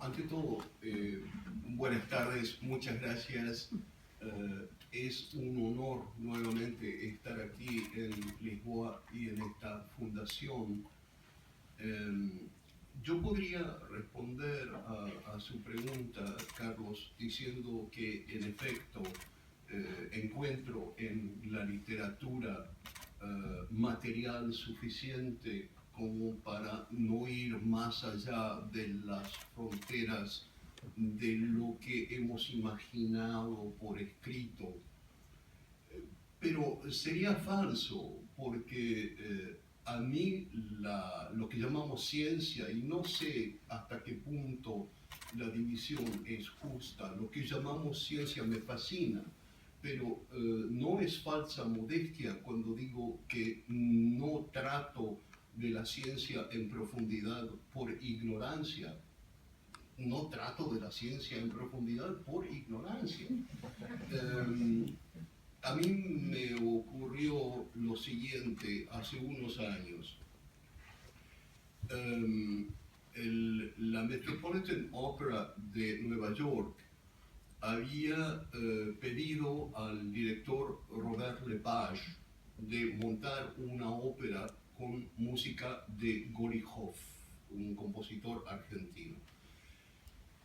ante todo, buenas tardes, muchas gracias. Es un honor nuevamente estar aquí en Lisboa y en esta fundación. Yo podría responder a su pregunta, Carlos, diciendo que en efecto encuentro en la literatura material suficiente como para no ir más allá de las fronteras de lo que hemos imaginado por escrito. Pero sería falso, porque a mí lo que llamamos ciencia, y no sé hasta qué punto la división es justa, lo que llamamos ciencia me fascina, pero no es falsa modestia cuando digo que no trato de la ciencia en profundidad por ignorancia. No trato de la ciencia en profundidad por ignorancia. A mí me ocurrió lo siguiente hace unos años. La Metropolitan Opera de Nueva York había pedido al director Robert Lepage de montar una ópera con música de Golijov, un compositor argentino.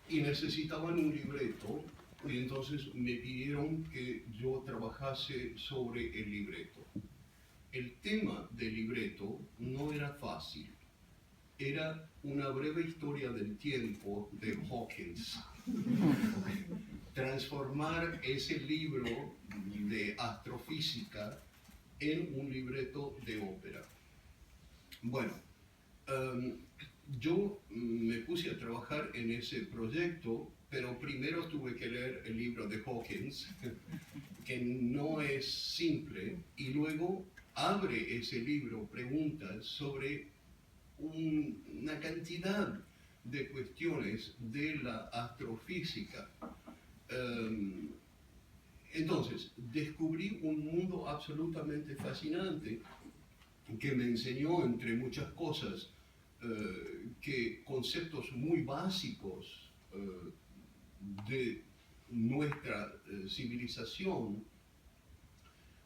Y necesitaban un libreto, y entonces me pidieron que yo trabajase sobre el libreto. El tema del libreto no era fácil, era una breve historia del tiempo de Hawkins. Transformar ese libro de astrofísica en un libreto de ópera. Bueno, yo me puse a trabajar en ese proyecto, pero primero tuve que leer el libro de Hawkins, que no es simple, y luego abre ese libro preguntas sobre una cantidad de cuestiones de la astrofísica. Entonces, descubrí un mundo absolutamente fascinante que me enseñó, entre muchas cosas, que conceptos muy básicos de nuestra civilización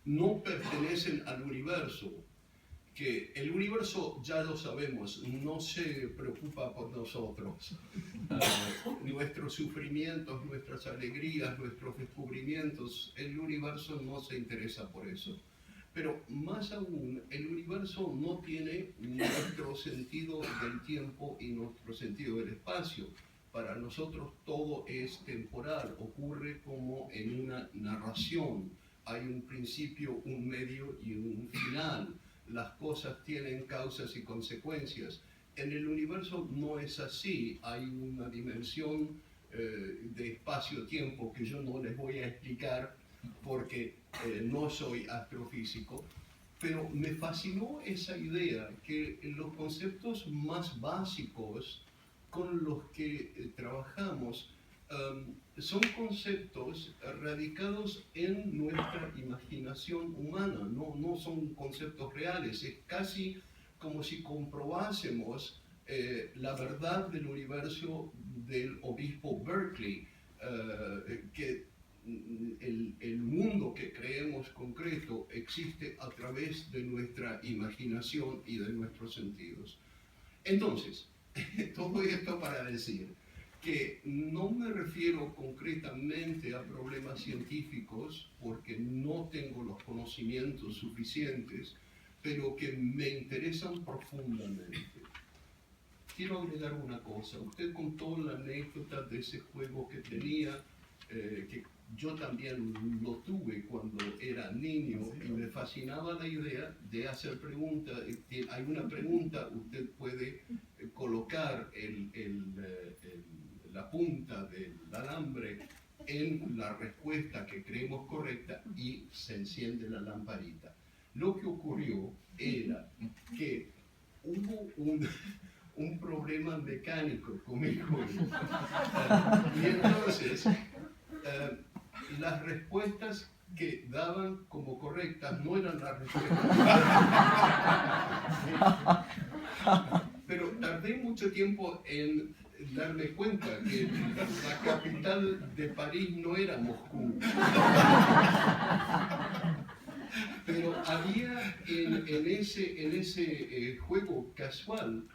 no pertenecen al universo, que el universo, ya lo sabemos, no se preocupa por nosotros. Nuestros sufrimientos, nuestras alegrías, nuestros descubrimientos, el universo no se interesa por eso. Pero más aún, el universo no tiene nuestro sentido del tiempo y nuestro sentido del espacio. Para nosotros todo es temporal, ocurre como en una narración. Hay un principio, un medio y un final. Las cosas tienen causas y consecuencias. En el universo no es así, hay una dimensión de espacio-tiempo que yo no les voy a explicar porque no soy astrofísico, pero me fascinó esa idea que los conceptos más básicos con los que trabajamos son conceptos radicados en nuestra imaginación humana, no son conceptos reales, es casi como si comprobásemos la verdad del universo del obispo Berkeley, que el mundo que creemos concreto existe a través de nuestra imaginación y de nuestros sentidos. Entonces, todo esto para decir que no me refiero concretamente a problemas científicos porque no tengo los conocimientos suficientes, pero que me interesan profundamente. Quiero agregar una cosa. Usted contó la anécdota de ese juego que tenía, que yo también lo tuve cuando era niño y me fascinaba la idea de hacer preguntas. Hay una pregunta, usted puede colocar la punta del alambre en la respuesta que creemos correcta y se enciende la lamparita. Lo que ocurrió era que hubo un problema mecánico conmigo y entonces las respuestas que daban como correctas no eran las respuestas. Pero tardé mucho tiempo en darme cuenta que la capital de París no era Moscú. Pero había en ese juego casual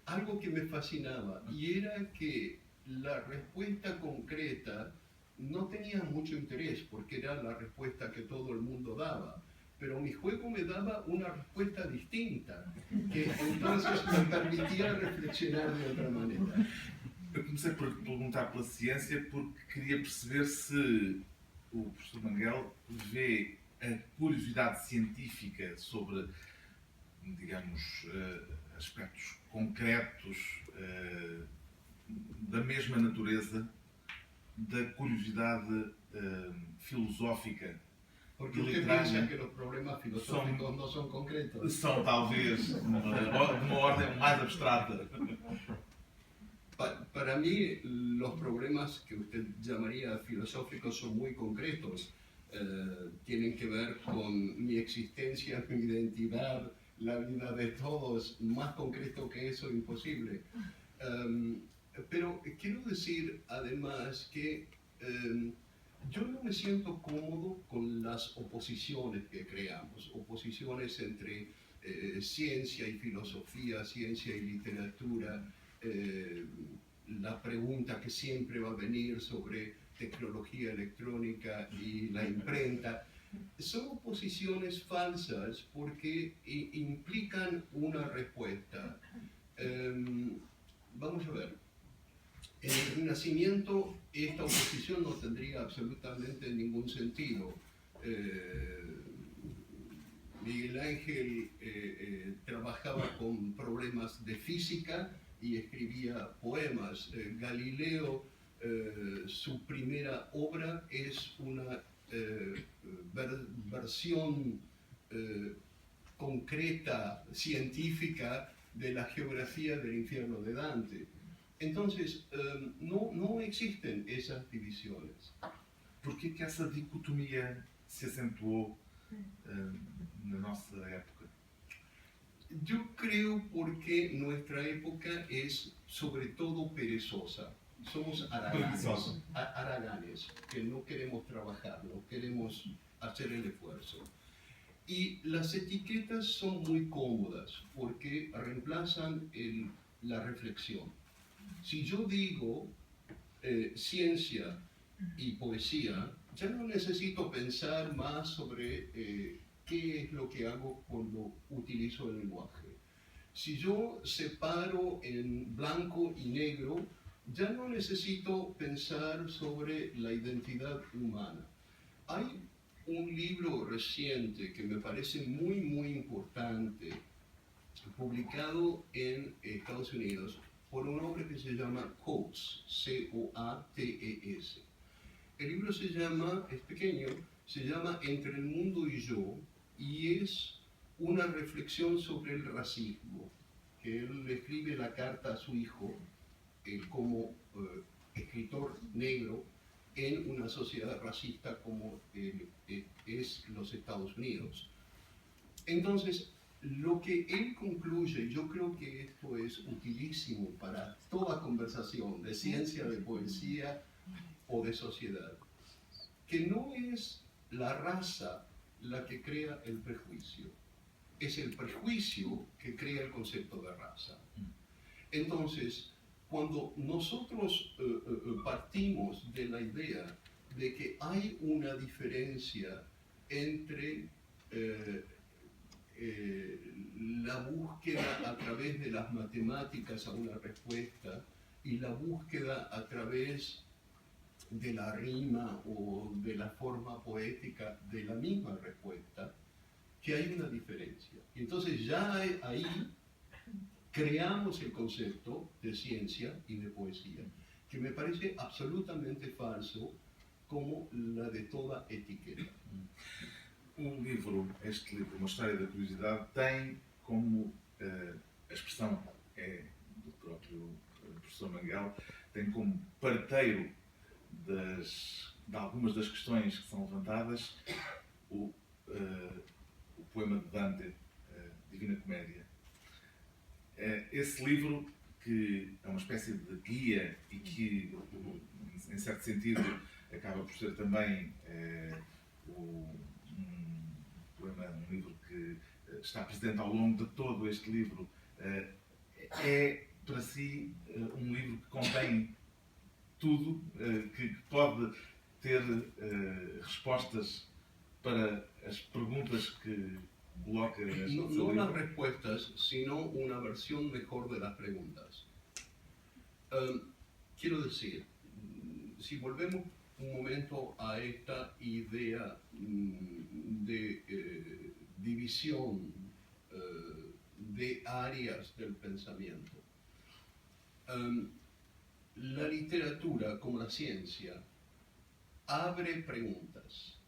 algo que me fascinaba, y era que la respuesta concreta no tenía mucho interés porque era la respuesta que todo el mundo daba, pero mi juego me daba una respuesta distinta, que entonces me permitía reflexionar de otra manera. Eu comecei por perguntar pela ciência porque queria perceber se o professor Manguel vê a curiosidade científica sobre, digamos, aspectos concretos da mesma natureza da curiosidade filosófica. Porque usted piensa que los problemas filosóficos no son concretos. São talvez de uma ordem mais abstrata. Para mí, los problemas que usted llamaría filosóficos son muy concretos. Tienen que ver con mi existencia, mi identidad, la vida de todos. Más concreto que eso, imposible. Pero quiero decir, además, que yo no me siento cómodo con las oposiciones que creamos. Oposiciones entre ciencia y filosofía, ciencia y literatura. La pregunta que siempre va a venir sobre tecnología electrónica y la imprenta, son oposiciones falsas porque implican una respuesta. Vamos a ver, en el Renacimiento esta oposición no tendría absolutamente ningún sentido. Miguel Ángel trabajaba con problemas de física y escribía poemas. Galileo, su primera obra es una versión concreta, científica, de la geografía del infierno de Dante. Entonces, no existen esas divisiones. Por que essa dicotomia se acentuou na nossa época? Yo creo porque nuestra época es sobre todo perezosa. Somos haraganes, que no queremos trabajar, no queremos hacer el esfuerzo. Y las etiquetas son muy cómodas porque reemplazan la reflexión. Si yo digo ciencia y poesía, ya no necesito pensar más sobre qué es lo que hago cuando utilizo el lenguaje. Si yo separo en blanco y negro, ya no necesito pensar sobre la identidad humana. Hay un libro reciente que me parece muy, muy importante, publicado en Estados Unidos, por un hombre que se llama Coates, C-O-A-T-E-S. El libro es pequeño, se llama Entre el mundo y yo, y es una reflexión sobre el racismo, que él le escribe la carta a su hijo como escritor negro en una sociedad racista como es los Estados Unidos. Entonces, lo que él concluye, yo creo que esto es utilísimo para toda conversación de ciencia, de poesía o de sociedad, que no es la raza la que crea el prejuicio, es el prejuicio que crea el concepto de raza. Entonces, cuando nosotros partimos de la idea de que hay una diferencia entre la búsqueda a través de las matemáticas a una respuesta y la búsqueda a través de la rima o de la forma poética de la misma respuesta, que hay una diferencia. Y entonces ya ahí creamos el concepto de ciencia y de poesía, que me parece absolutamente falso, como la de toda etiqueta. Este livro, Uma História da Curiosidade, tem como a expressão do próprio professor Manguel, tem como parteiro de algumas das questões que são levantadas o poema de Dante, Divina Comédia. Esse livro que é uma espécie de guia e que, em certo sentido, acaba por ser também um livro que está presente ao longo de todo este livro, é para si um livro que contém tudo, que pode ter respostas para as perguntas que coloca neste No, seu no las livro? respuestas, sino una versión mejor de las preguntas. Quiero decir, si volvemos un momento a esta idea de división de áreas del pensamiento, la literatura, como la ciencia, abre preguntas.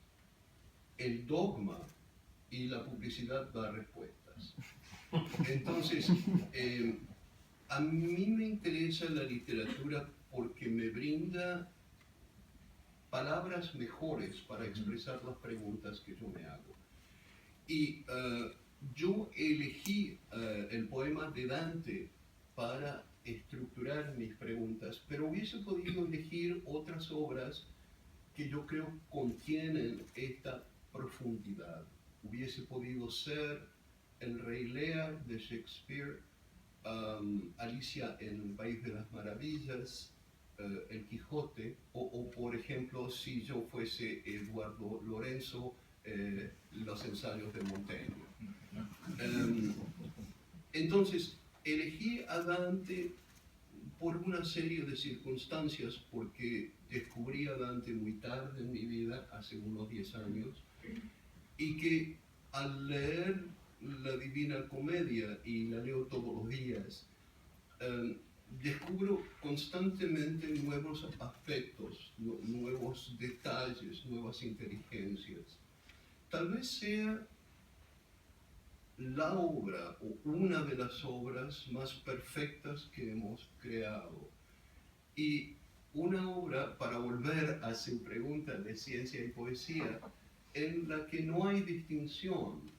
El dogma y la publicidad da respuestas. Entonces, a mí me interesa la literatura porque me brinda palabras mejores para expresar las preguntas que yo me hago. Y yo elegí el poema de Dante para estructurar mis preguntas, pero hubiese podido elegir otras obras que yo creo contienen esta profundidad. Hubiese podido ser El Rey Lear de Shakespeare, Alicia en el País de las Maravillas, El Quijote, o por ejemplo, si yo fuese Eduardo Lorenzo, Los Ensayos de Montaigne. Entonces, elegí a Dante por una serie de circunstancias, porque descubrí a Dante muy tarde en mi vida, hace unos 10 años, y que al leer la Divina Comedia, y la leo todos los días, descubro constantemente nuevos aspectos, nuevos detalles, nuevas inteligencias. Tal vez sea la obra o una de las obras más perfectas que hemos creado. Y una obra, para volver a su pregunta de ciencia y poesía, en la que no hay distinción.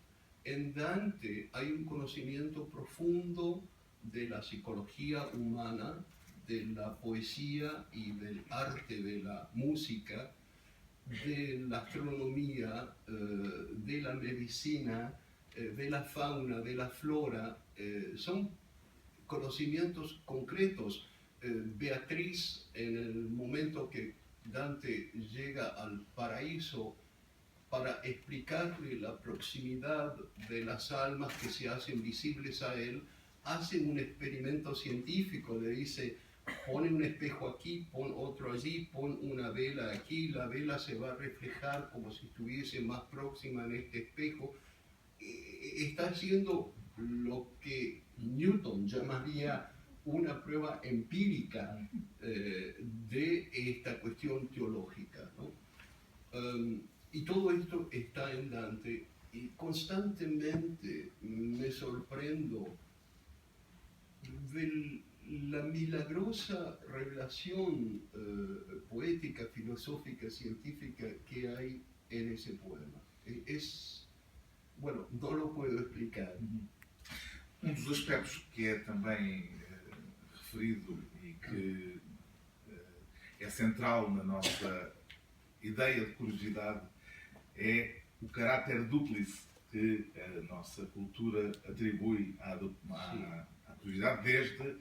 En Dante hay un conocimiento profundo de la psicología humana, de la poesía y del arte de la música, de la astronomía, de la medicina, de la fauna, de la flora. Son conocimientos concretos. Beatriz, en el momento que Dante llega al paraíso, para explicarle la proximidad de las almas que se hacen visibles a él, hace un experimento científico, le dice: pone un espejo aquí, pon otro allí, pon una vela aquí, la vela se va a reflejar como si estuviese más próxima en este espejo. Está haciendo lo que Newton llamaría una prueba empírica de esta cuestión teológica, ¿no? Y todo esto está en Dante, y constantemente me sorprendo de la milagrosa revelación poética, filosófica, científica que hay en ese poema. Bueno, no lo puedo explicar. Um dos aspectos que é também referido e que é central na nossa ideia de curiosidade é o caráter dúplice que a nossa cultura atribui à curiosidade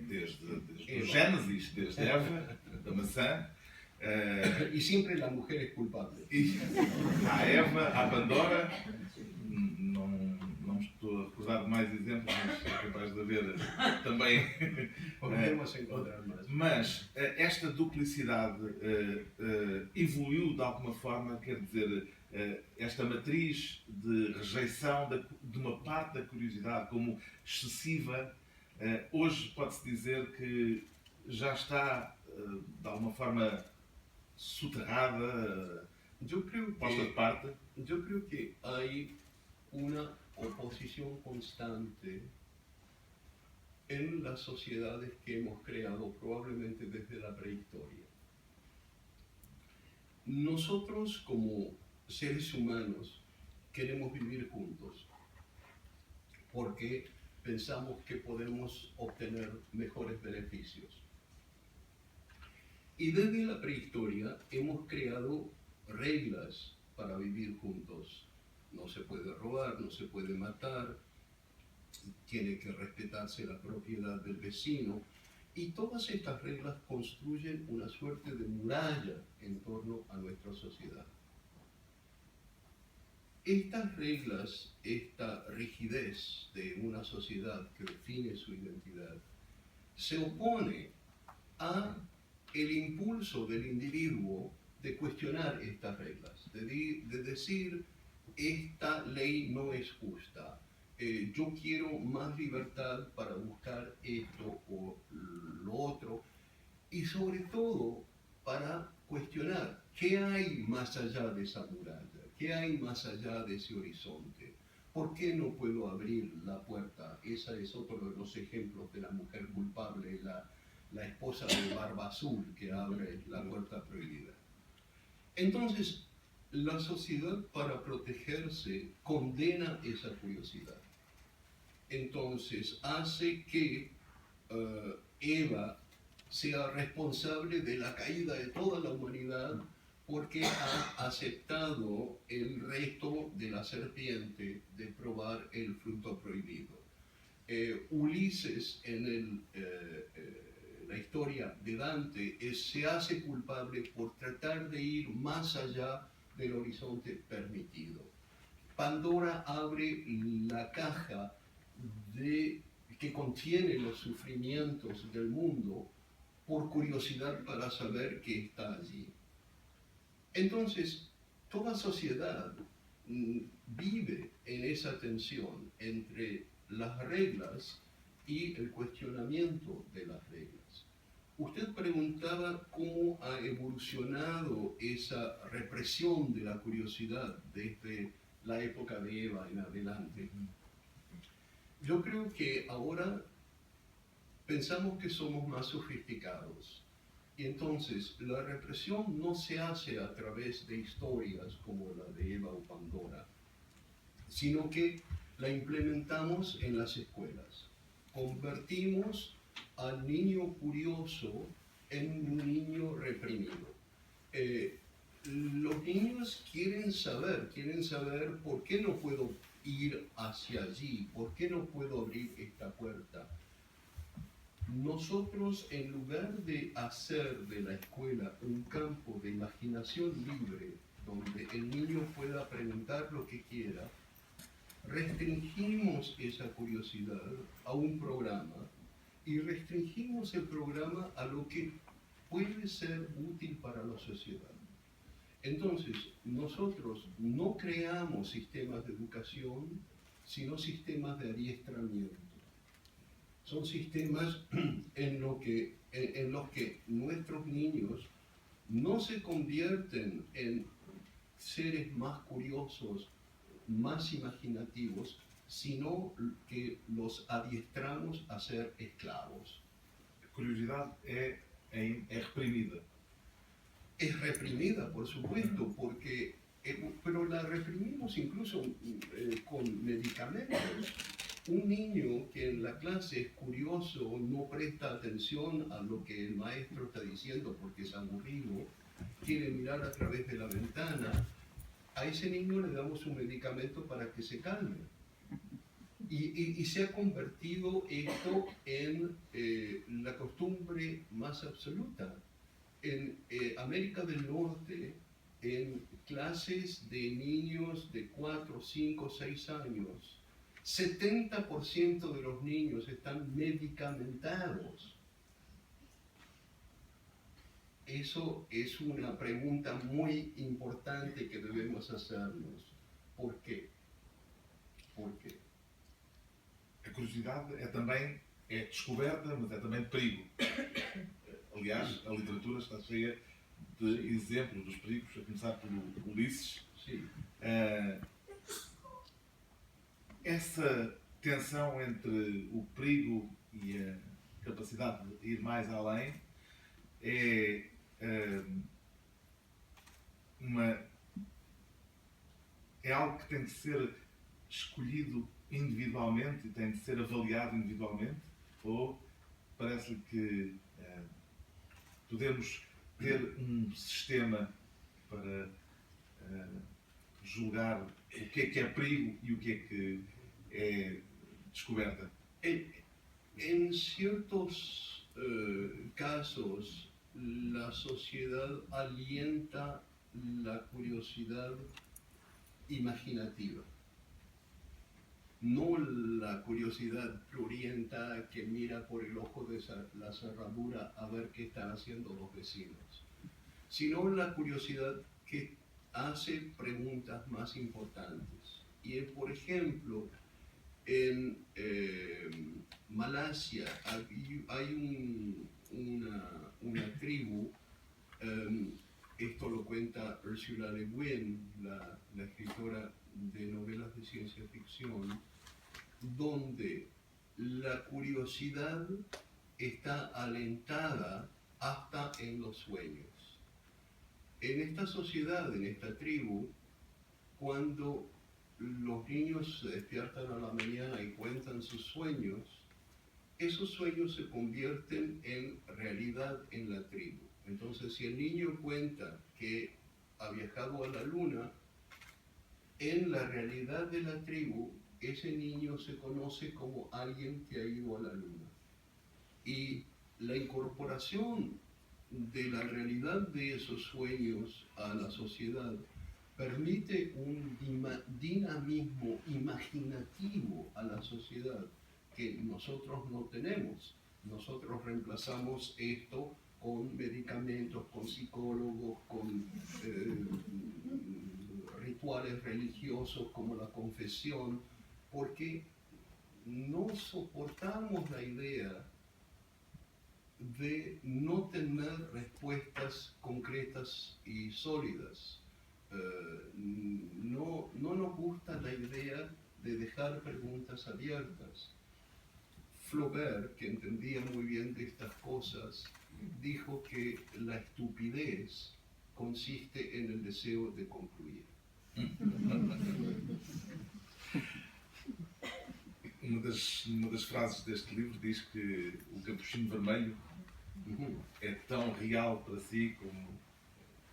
desde o Gênesis, desde Eva, da maçã. Y siempre la mujer es culpable. E à Eva, à Pandora, não me estou a recordar de mais exemplos, mas é capaz de haver também. Podemos encontrar mais. Mas esta duplicidade evoluiu de alguma forma, quer dizer, esta matriz de rejeição de uma parte da curiosidade como excessiva, hoje pode-se dizer que já está de alguma forma soterrada, posta de parte. Yo creo que hay una oposición constante en las sociedades que hemos creado, probablemente desde la prehistoria. Nosotros, como seres humanos, queremos vivir juntos, porque pensamos que podemos obtener mejores beneficios. Y desde la prehistoria hemos creado reglas para vivir juntos. No se puede robar, no se puede matar, tiene que respetarse la propiedad del vecino. Y todas estas reglas construyen una suerte de muralla en torno a nuestra sociedad. Estas reglas, esta rigidez de una sociedad que define su identidad, se opone a el impulso del individuo de cuestionar estas reglas, de decir, esta ley no es justa, yo quiero más libertad para buscar esto o lo otro, y sobre todo para cuestionar qué hay más allá de esa muralla, qué hay más allá de ese horizonte. ¿Por qué no puedo abrir la puerta? Ese es otro de los ejemplos de la mujer culpable, la esposa de Barba Azul que abre la puerta prohibida. Entonces, la sociedad, para protegerse, condena esa curiosidad. Entonces, hace que Eva sea responsable de la caída de toda la humanidad porque ha aceptado el reto de la serpiente de probar el fruto prohibido. Ulises, en la historia de Dante, se hace culpable por tratar de ir más allá del horizonte permitido. Pandora abre la caja que contiene los sufrimientos del mundo por curiosidad para saber qué está allí. Entonces, toda sociedad vive en esa tensión entre las reglas y el cuestionamiento de las reglas. Usted preguntaba cómo ha evolucionado esa represión de la curiosidad desde la época de Eva en adelante. Yo creo que ahora pensamos que somos más sofisticados. Y entonces la represión no se hace a través de historias como la de Eva o Pandora, sino que la implementamos en las escuelas. Convertimos al niño curioso en un niño reprimido. Los niños quieren saber por qué no puedo ir hacia allí, por qué no puedo abrir esta puerta. Nosotros, en lugar de hacer de la escuela un campo de imaginación libre, donde el niño pueda preguntar lo que quiera, restringimos esa curiosidad a un programa y restringimos el programa a lo que puede ser útil para la sociedad. Entonces, nosotros no creamos sistemas de educación, sino sistemas de adiestramiento. Son sistemas en los que nuestros niños no se convierten en seres más curiosos, más imaginativos, sino que los adiestramos a ser esclavos. A curiosidad é reprimida. Es reprimida, por supuesto, porque, pero la reprimimos incluso con medicamentos. Un niño que en la clase es curioso, no presta atención a lo que el maestro está diciendo porque es aburrido, quiere mirar a través de la ventana, a ese niño le damos un medicamento para que se calme. Y se ha convertido esto en la costumbre más absoluta. En América del Norte, en clases de niños de 4, 5, 6 años, 70% de los niños están medicamentados. Eso es una pregunta muy importante que debemos hacernos. ¿Por qué? ¿Por qué? A curiosidade é também descoberta, mas é também perigo. Aliás, a literatura está cheia de exemplos dos perigos, a começar pelo Ulisses. Sí. Essa tensão entre o perigo e a capacidade de ir mais além é algo que tem de ser escolhido individualmente e tem de ser avaliado individualmente? Ou parece-lhe que podemos ter um sistema para julgar o que é perigo e o que é descoberta? En ciertos casos, la sociedad alienta la curiosidad imaginativa, no la curiosidad plurienta que mira por el ojo de la cerradura a ver qué están haciendo los vecinos, sino la curiosidad que hace preguntas más importantes. Y por ejemplo, en Malasia hay una tribu, esto lo cuenta Ursula Le Guin, la escritora de novelas de ciencia ficción, donde la curiosidad está alentada hasta en los sueños. En esta sociedad, en esta tribu, cuando los niños se despiertan a la mañana y cuentan sus sueños, esos sueños se convierten en realidad en la tribu. Entonces, si el niño cuenta que ha viajado a la luna, en la realidad de la tribu, ese niño se conoce como alguien que ha ido a la luna. Y la incorporación de la realidad de esos sueños a la sociedad permite un dinamismo imaginativo a la sociedad que nosotros no tenemos. Nosotros reemplazamos esto con medicamentos, con psicólogos, con rituales religiosos como la confesión, porque no soportamos la idea de no tener respuestas concretas y sólidas. No nos gusta la idea de dejar preguntas abiertas. Flaubert, que entendía muy bien de estas cosas, dijo que la estupidez consiste en el deseo de concluir. Uma das frases deste livro diz que o capuchinho vermelho é tão real para si como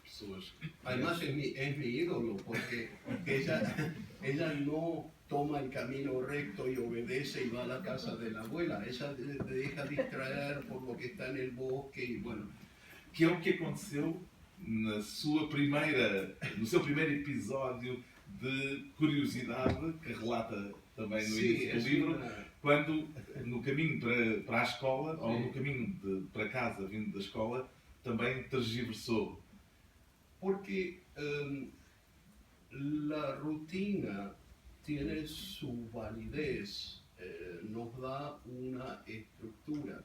pessoas. Además es mi ídolo, porque ella no toma el camino recto y obedece y va a la casa de la abuela. Ella se deja distraer por lo que está en el bosque y bueno. Que é o que aconteceu no seu primeiro episódio de curiosidade, que relata também no início do livro, quando no caminho para a escola, ou no caminho para casa, vindo da escola, também tergiversou. Porque la rutina tiene su validez, nos da una estructura,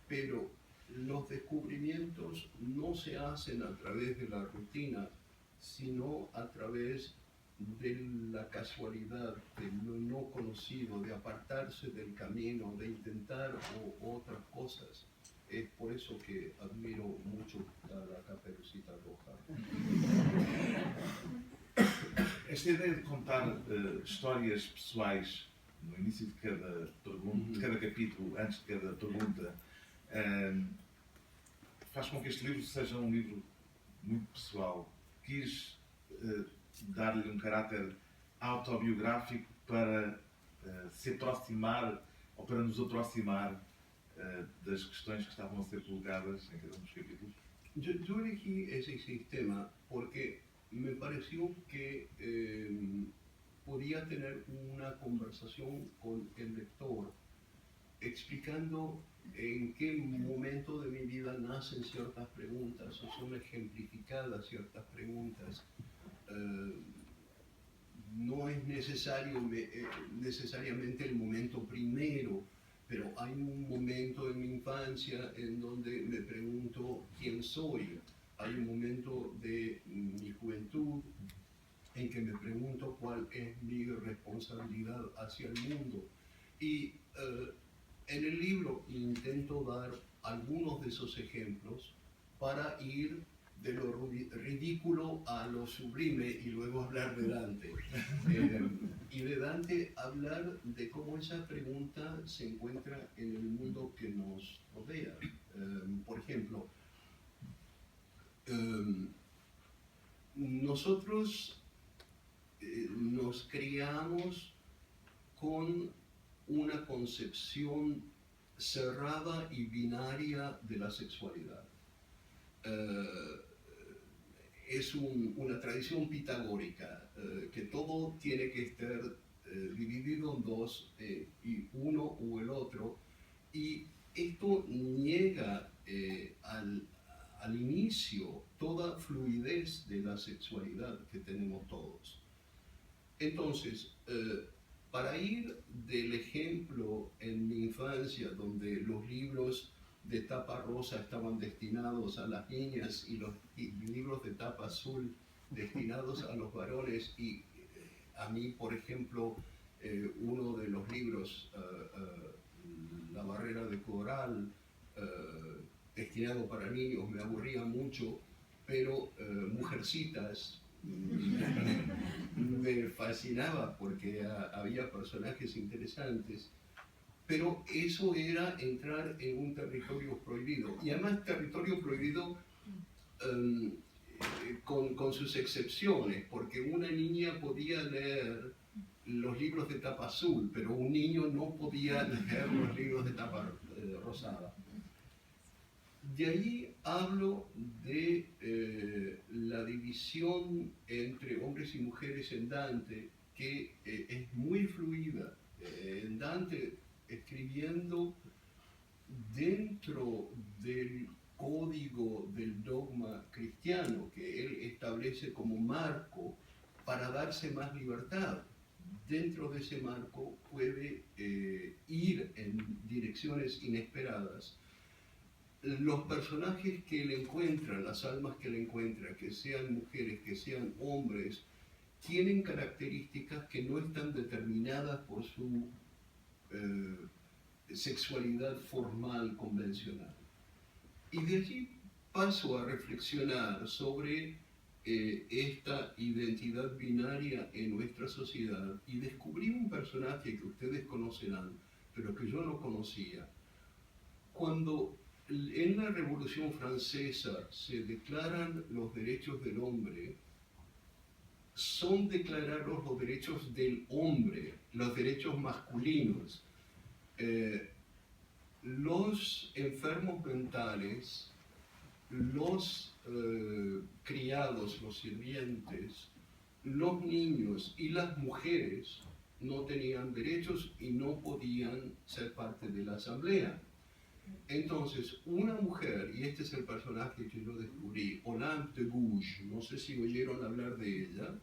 pero los descubrimientos no se hacen a través de la rutina, sino a través de la casualidad, de lo no conocido, de apartarse del camino, de intentar otras cosas. Es por eso que admiro mucho a la Caperucita Roja. Esta ideia de contar histórias pessoais no início de cada pergunta, de cada capítulo, antes de cada pergunta, faz com que este livro seja um livro muito pessoal. Quis dar-lhe um caráter autobiográfico para se aproximar, ou para nos aproximar das questões que estavam a ser colocadas em cada um dos capítulos. Yo elegí ese sistema porque me pareció que podía tener una conversación con el lector explicando en qué momento de mi vida nacen ciertas preguntas o son ejemplificadas ciertas preguntas. No es necesariamente el momento primero, pero hay un momento en mi infancia en donde me pregunto quién soy. Hay un momento de mi juventud en que me pregunto cuál es mi responsabilidad hacia el mundo. Y en el libro intento dar algunos de esos ejemplos para ir de lo ridículo a lo sublime y luego hablar de Dante. Y de Dante hablar de cómo esa pregunta se encuentra en el mundo que nos rodea. Por ejemplo, nosotros nos criamos con una concepción cerrada y binaria de la sexualidad. Es una tradición pitagórica, que todo tiene que estar dividido en dos, y uno o el otro, y esto niega al inicio toda fluidez de la sexualidad que tenemos todos. Entonces, para ir del ejemplo en mi infancia, donde los libros de tapa rosa estaban destinados a las niñas y los libros de tapa azul destinados a los varones, y a mí, por ejemplo, uno de los libros, La barrera de coral, destinado para niños, me aburría mucho, pero Mujercitas me fascinaba porque había personajes interesantes, pero eso era entrar en un territorio prohibido, y además territorio prohibido con sus excepciones, porque una niña podía leer los libros de tapa azul, pero un niño no podía leer los libros de tapa rosada. De ahí hablo de la división entre hombres y mujeres en Dante, que es muy fluida. En Dante, escribiendo dentro del código del dogma cristiano que él establece como marco para darse más libertad. Dentro de ese marco puede ir en direcciones inesperadas. Los personajes que él encuentra, las almas que él encuentra, que sean mujeres, que sean hombres, tienen características que no están determinadas por su sexualidad formal convencional. Y de allí paso a reflexionar sobre esta identidad binaria en nuestra sociedad, y descubrí un personaje que ustedes conocerán, pero que yo no conocía. Cuando en la Revolución Francesa se declaran los derechos del hombre, son declarados los derechos del hombre, los derechos masculinos. Los enfermos mentales, los criados, los sirvientes, los niños y las mujeres no tenían derechos y no podían ser parte de la asamblea. Entonces, una mujer, y este es el personaje que yo descubrí, Olympe de Gouges, no sé si oyeron hablar de ella.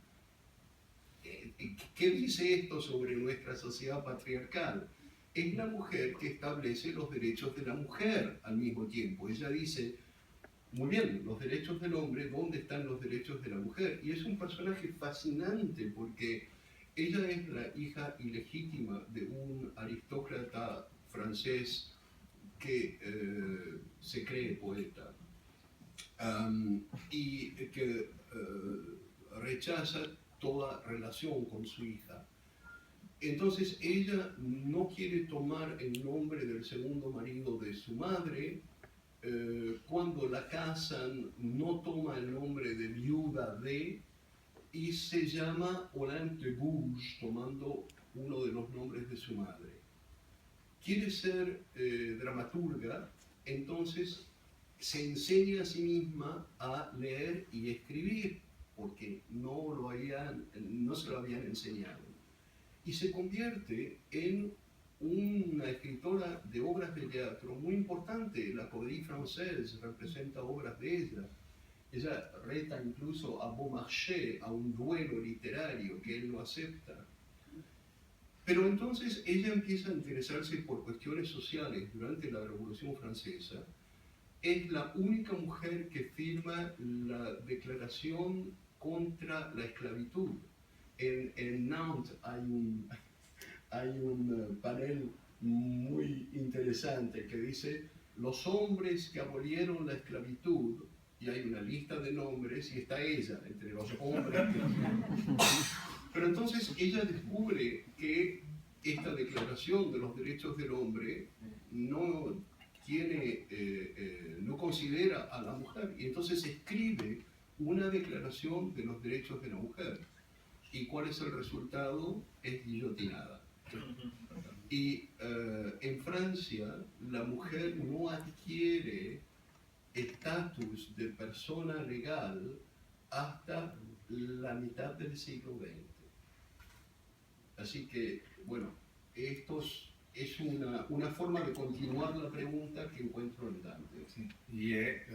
¿Qué dice esto sobre nuestra sociedad patriarcal? Es la mujer que establece los derechos de la mujer al mismo tiempo. Ella dice, muy bien, los derechos del hombre, ¿dónde están los derechos de la mujer? Y es un personaje fascinante porque ella es la hija ilegítima de un aristócrata francés que se cree poeta, y que rechaza toda relación con su hija. Entonces ella no quiere tomar el nombre del segundo marido de su madre. Cuando la casan no toma el nombre de viuda de, y se llama Olympe de Gouges, tomando uno de los nombres de su madre. Quiere ser dramaturga, entonces se enseña a sí misma a leer y escribir, porque no se lo habían enseñado. Y se convierte en una escritora de obras de teatro muy importante. La Comédie Française representa obras de ella. Ella reta incluso a Beaumarchais a un duelo literario que él no acepta. Pero entonces ella empieza a interesarse por cuestiones sociales durante la Revolución Francesa. Es la única mujer que firma la declaración contra la esclavitud. En Nantes hay un panel muy interesante que dice: los hombres que abolieron la esclavitud y hay una lista de nombres y está ella entre los hombres. Pero entonces ella descubre que esta declaración de los derechos del hombre no tiene, no considera a la mujer, y entonces escribe una declaración de los derechos de la mujer. ¿Y cuál es el resultado? Es guillotinada. Y en Francia la mujer no adquiere estatus de persona legal hasta la mitad del siglo XX. Así que, bueno, esto es una forma de continuar la pregunta que encuentro en Dante. Sim. E é